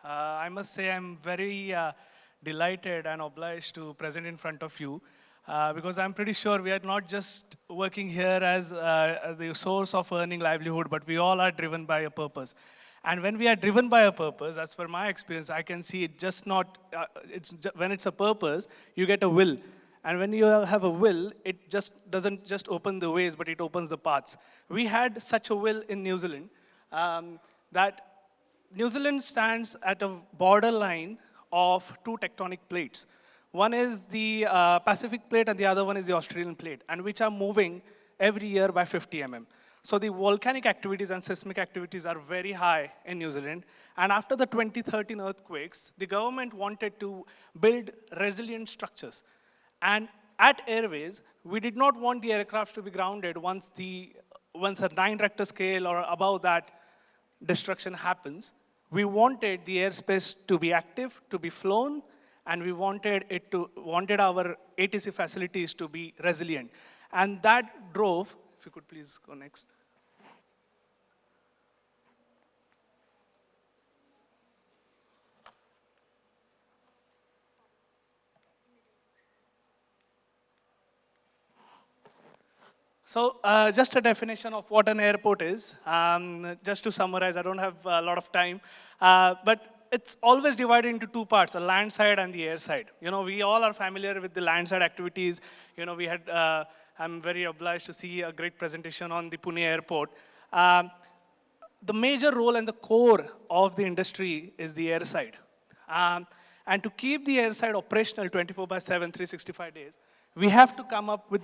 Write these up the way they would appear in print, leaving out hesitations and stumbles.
I must say I'm very delighted and obliged to present in front of you because I'm pretty sure we are not just working here as the source of earning livelihood, but we all are driven by a purpose. And when we are driven by a purpose, as per my experience, I can see it just not, when it's a purpose, you get a will. And when you have a will, it just doesn't just open the ways, but it opens the paths. We had such a will in New Zealand that New Zealand stands at a borderline of two tectonic plates. One is the Pacific plate and the other one is the Australian plate, and which are moving every year by 50 mm. So the volcanic activities and seismic activities are very high in New Zealand. And after the 2013 earthquakes, the government wanted to build resilient structures. And at Airways, we did not want the aircraft to be grounded once a 9 Richter scale or above that destruction happens. We wanted the airspace to be active, to be flown, and we wanted our ATC facilities to be resilient. And that drove, if you could please go next. So just a definition of what an airport is. Just to summarize, I don't have a lot of time, but it's always divided into two parts, the land side and the air side. You know, we all are familiar with the land side activities. You know, I'm very obliged to see a great presentation on the Pune airport. The major role and the core of the industry is the air side. And to keep the air side operational 24/7, 365 days, we have to come up with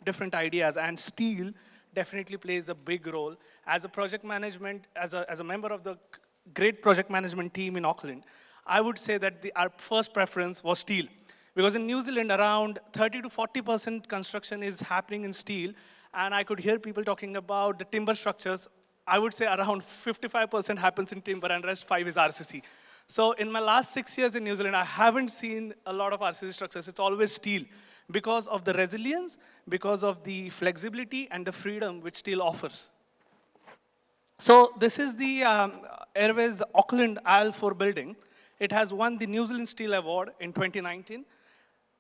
different ideas, and steel definitely plays a big role. As a project management, as a member of the great project management team in Auckland, I would say that our first preference was steel. Because in New Zealand, around 30 to 40% construction is happening in steel, and I could hear people talking about the timber structures. I would say around 55% happens in timber, and rest 5 is RCC. So in my last 6 years in New Zealand, I haven't seen a lot of RCC structures. It's always steel, because of the resilience, because of the flexibility and the freedom which steel offers. So this is the Airways Auckland IL4 building. It has won the New Zealand Steel Award in 2019.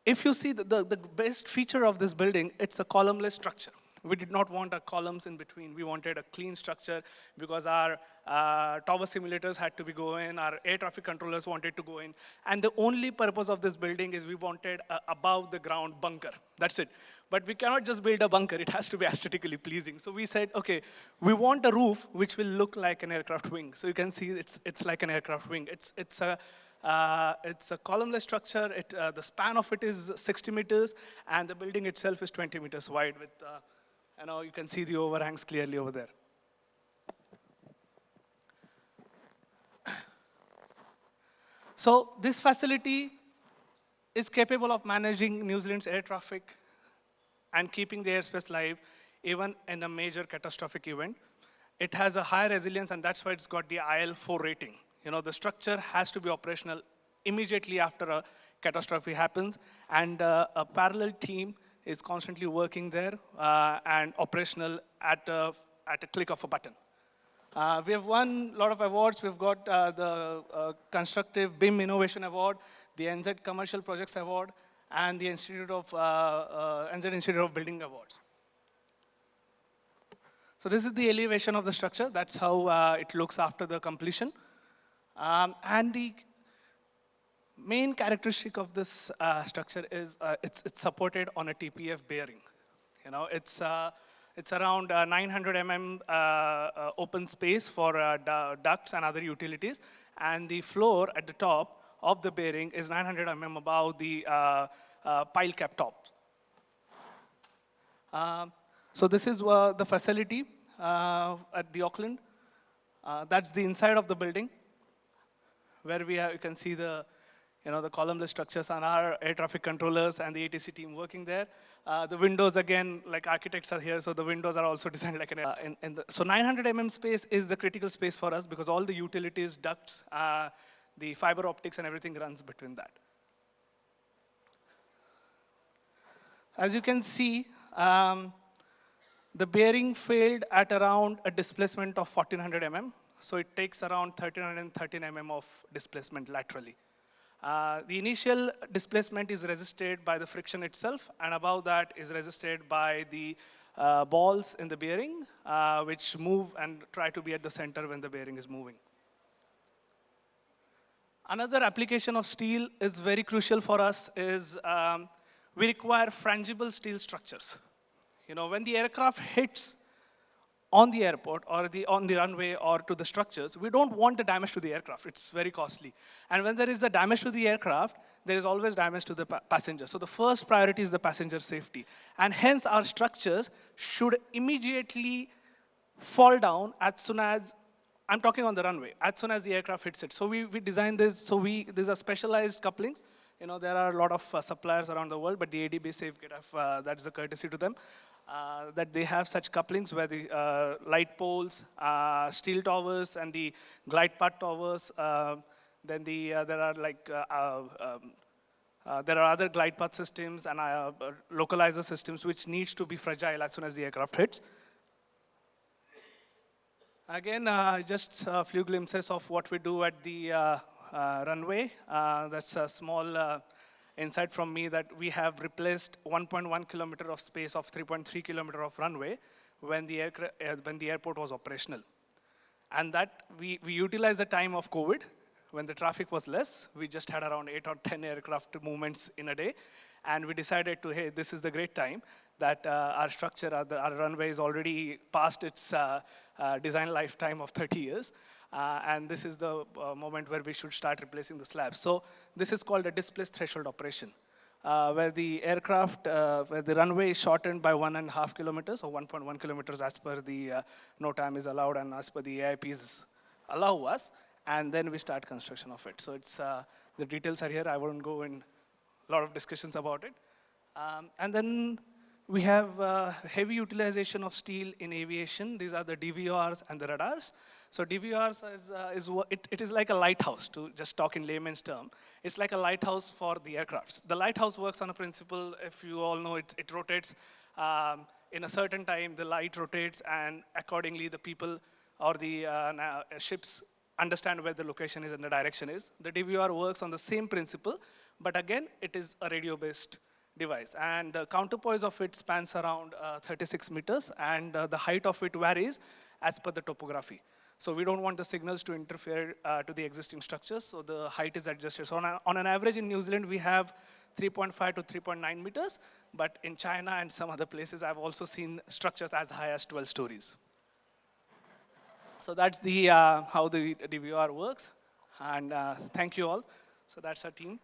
If you see the best feature of this building, it's a columnless structure. We did not want our columns in between. We wanted a clean structure because our tower simulators had to be going, our air traffic controllers wanted to go in. And the only purpose of this building is we wanted a above the ground bunker. That's it. But we cannot just build a bunker. It has to be aesthetically pleasing. So we said, okay, we want a roof which will look like an aircraft wing. So you can see it's like an aircraft wing. It's a columnless structure. The span of it is 60 meters, and the building itself is 20 meters wide with you can see the overhangs clearly over there. So this facility is capable of managing New Zealand's air traffic and keeping the airspace live even in a major catastrophic event. It has a high resilience, and that's why it's got the IL4 rating. You know, the structure has to be operational immediately after a catastrophe happens, and a parallel team is constantly working there and operational at a click of a button. We have won a lot of awards. We've got the Constructive BIM Innovation Award, the NZ Commercial Projects Award, and the NZ Institute of Building Awards. So this is the elevation of the structure. That's how it looks after the completion. And the main characteristic of this structure is it's supported on a TPF bearing. You know, it's around 900 mm open space for ducts and other utilities, and the floor at the top of the bearing is 900 mm above the pile cap top. So this is the facility at the Auckland. That's the inside of the building, where you can see the columnless structures and our air traffic controllers and the ATC team working there. The windows, again, like architects are here, so the windows are also designed like so 900 mm space is the critical space for us because all the utilities, ducts, the fiber optics and everything runs between that. As you can see, the bearing failed at around a displacement of 1400 mm. so it takes around 1313 mm of displacement laterally. The initial displacement is resisted by the friction itself, and above that is resisted by the balls in the bearing, which move and try to be at the center when the bearing is moving. Another application of steel is very crucial for us is we require frangible steel structures. You know, when the aircraft hits on the airport or on the runway or to the structures, we don't want the damage to the aircraft. It's very costly. And when there is the damage to the aircraft, there is always damage to the passenger. So the first priority is the passenger safety. And hence our structures should immediately fall down as soon as, I'm talking on the runway, as soon as the aircraft hits it. So we designed this, so these are specialized couplings. You know, there are a lot of suppliers around the world, but the ADB SafeGate, that's a courtesy to them, that they have such couplings where the light poles, steel towers, and the glide path towers, then there are like, there are other glide path systems and localizer systems which needs to be fragile as soon as the aircraft hits. Again, just a few glimpses of what we do at the runway. That's a small insight from me that we have replaced 1.1 kilometer of space of 3.3 kilometer of runway when the airport was operational. And that we utilized the time of COVID when the traffic was less. We just had around 8 or 10 aircraft movements in a day. And we decided to, hey, this is the great time that our structure, our runway is already past its design lifetime of 30 years. And this is the moment where we should start replacing the slabs. So this is called a displaced threshold operation, where the aircraft, where the runway is shortened by 1.5 kilometers or 1.1 kilometers as per the NOTAM is allowed and as per the AIPs allow us, and then we start construction of it. So it's, the details are here. I won't go in a lot of discussions about it. And then we have heavy utilization of steel in aviation. These are the DVRs and the radars. So DVRs it is like a lighthouse, to just talk in layman's term. It's like a lighthouse for the aircrafts. The lighthouse works on a principle, if you all know, it rotates in a certain time, the light rotates, and accordingly the people or the ships understand where the location is and the direction is. The DVR works on the same principle, but again, it is a radio-based device. And the counterpoise of it spans around 36 meters, and the height of it varies as per the topography. So we don't want the signals to interfere to the existing structures, so the height is adjusted. So on an average in New Zealand, we have 3.5 to 3.9 meters, but in China and some other places, I've also seen structures as high as 12 stories. So that's the how the DVR works, and thank you all. So that's our team.